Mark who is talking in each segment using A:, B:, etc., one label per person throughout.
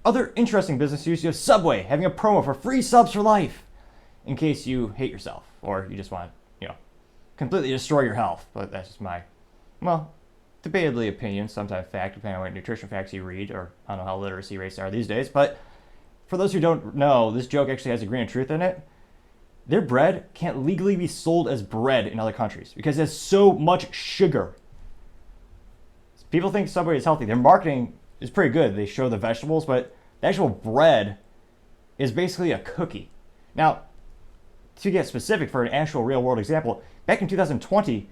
A: Other interesting business news, you have Subway having a promo for free subs for life in case you hate yourself or you just want to, completely destroy your health. But that's just my, debatably opinion, sometimes fact, depending on what nutrition facts you read, or I don't know how literacy rates are these days. But for those who don't know, this joke actually has a grain of truth in it. Their bread can't legally be sold as bread in other countries because it has so much sugar. People think Subway is healthy. Their marketing is pretty good. They show the vegetables, but the actual bread is basically a cookie. Now, to get specific for an actual real-world example, back in 2020,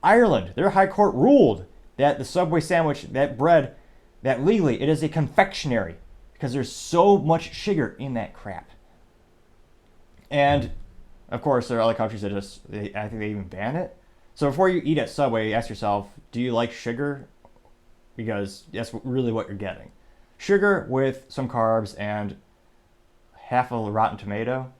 A: Ireland, their high court ruled that the Subway sandwich, that bread, that legally it is a confectionery because there's so much sugar in that crap. And, of course, there are other countries that I think they even ban it. So before you eat at Subway, ask yourself, do you like sugar? Because that's really what you're getting. Sugar with some carbs and half a rotten tomato.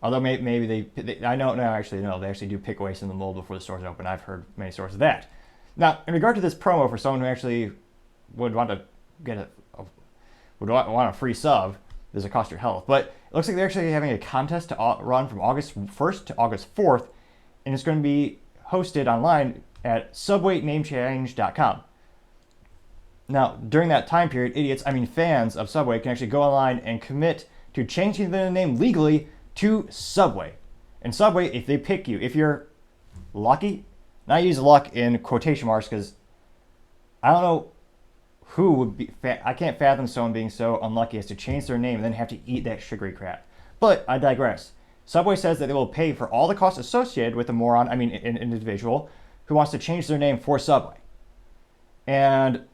A: Although maybe I don't know, actually, no, they actually do pick waste in the mold before the stores open. I've heard many stories of that. Now, in regard to this promo for someone who actually would want to get would want a free sub, there's a cost to your health. But it looks like they're actually having a contest to run from August 1st to August 4th, and it's going to be hosted online at subwaynamechange.com. Now, during that time period, fans of Subway can actually go online and commit to changing their name legally to Subway. And Subway, if they pick you, if you're lucky, now I use luck in quotation marks because I don't know who would be, I can't fathom someone being so unlucky as to change their name and then have to eat that sugary crap. But I digress. Subway says that they will pay for all the costs associated with an individual who wants to change their name for Subway. And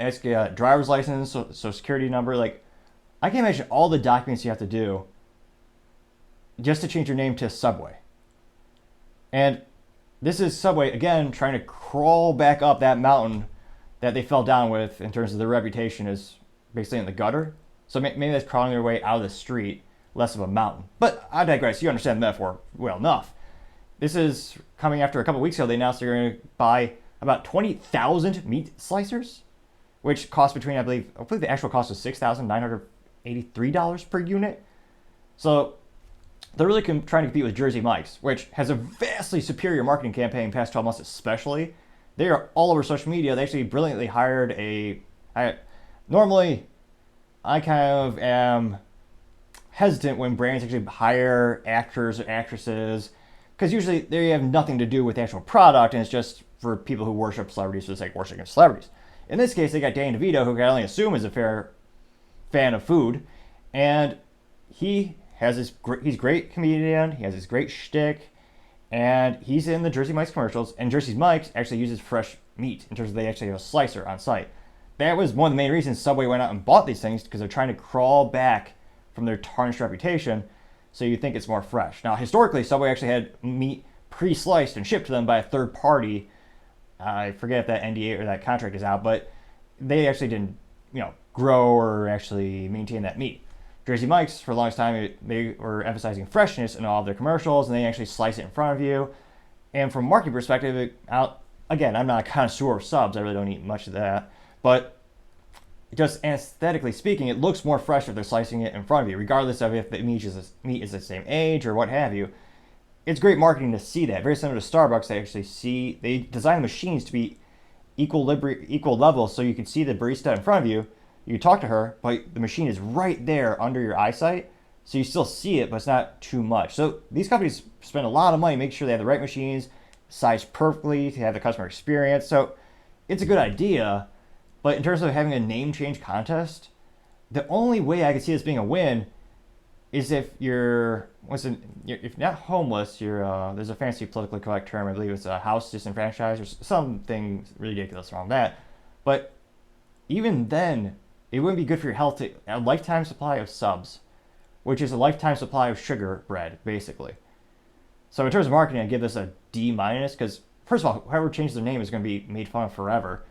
A: ask a driver's license, social security number. Like, I can't imagine all the documents you have to do just to change your name to Subway. And this is Subway, again, trying to crawl back up that mountain that they fell down with in terms of their reputation is basically in the gutter. So maybe that's crawling their way out of the street, less of a mountain. But I digress. You understand the metaphor well enough. This is coming after a couple weeks ago. They announced they're going to buy about 20,000 meat slicers, which cost between, I believe the actual cost was $6,983 per unit. So they're really trying to compete with Jersey Mike's, which has a vastly superior marketing campaign in the past 12 months especially. They are all over social media. They actually brilliantly hired normally, I kind of am hesitant when brands actually hire actors or actresses because usually they have nothing to do with the actual product and it's just for people who worship celebrities for the sake of worshiping celebrities. In this case, they got Danny DeVito, who I can only assume is a fair fan of food, and he's a great comedian. He has his great shtick, and he's in the Jersey Mike's commercials. And Jersey Mike's actually uses fresh meat in terms of they actually have a slicer on site. That was one of the main reasons Subway went out and bought these things because they're trying to crawl back from their tarnished reputation, so you think it's more fresh. Now, historically, Subway actually had meat pre-sliced and shipped to them by a third party. I forget if that NDA or that contract is out, but they actually didn't, grow or actually maintain that meat. Jersey Mike's, for the longest time, they were emphasizing freshness in all of their commercials, and they actually slice it in front of you. And from a marketing perspective, again, I'm not a connoisseur of subs. I really don't eat much of that. But just aesthetically speaking, it looks more fresh if they're slicing it in front of you, regardless of if the meat is the same age or what have you. It's great marketing to see that. Very similar to Starbucks, they design the machines to be equal level so you can see the barista in front of you. You talk to her, but the machine is right there under your eyesight, so you still see it, but it's not too much. So these companies spend a lot of money making sure they have the right machines, sized perfectly to have the customer experience. So it's a good idea, but in terms of having a name change contest, the only way I could see this being a win is if if not homeless, there's a fancy politically correct term, I believe it's a house disenfranchised or something ridiculous around that. But even then, it wouldn't be good for your health to a lifetime supply of subs, which is a lifetime supply of sugar bread, basically. So in terms of marketing, I give this a D-, because first of all, whoever changes their name is going to be made fun of forever.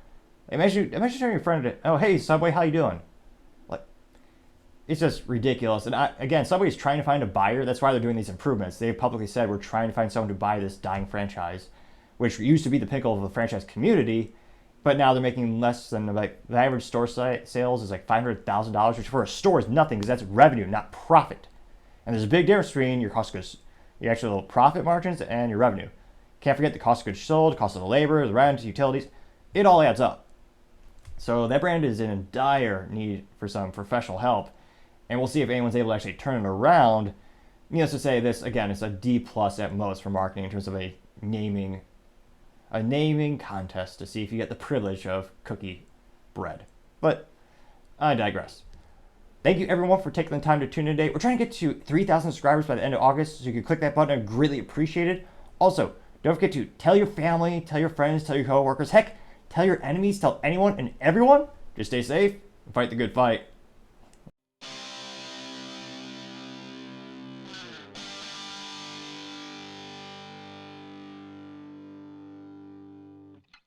A: Imagine telling your friend, "Oh, hey, Subway, how you doing?" Like, it's just ridiculous. And again, Subway's trying to find a buyer. That's why they're doing these improvements. They publicly said we're trying to find someone to buy this dying franchise, which used to be the pinnacle of the franchise community. but now they're making less than, like, the average store sales is like $500,000, which for a store is nothing because that's revenue, not profit. And there's a big difference between your cost of goods, your actual profit margins, and your revenue. Can't forget the cost of goods sold, cost of the labor, the rent, utilities. It all adds up. So that brand is in dire need for some professional help, and we'll see if anyone's able to actually turn it around. Needless to say, this again is a D plus at most for marketing in terms of a naming contest to see if you get the privilege of cookie bread. But I digress. Thank you everyone for taking the time to tune in today. We're trying to get to 3,000 subscribers by the end of August, so you can click that button. I'd greatly appreciate it. Also, don't forget to tell your family, tell your friends, tell your coworkers, heck, tell your enemies, tell anyone and everyone. Just stay safe and fight the good fight.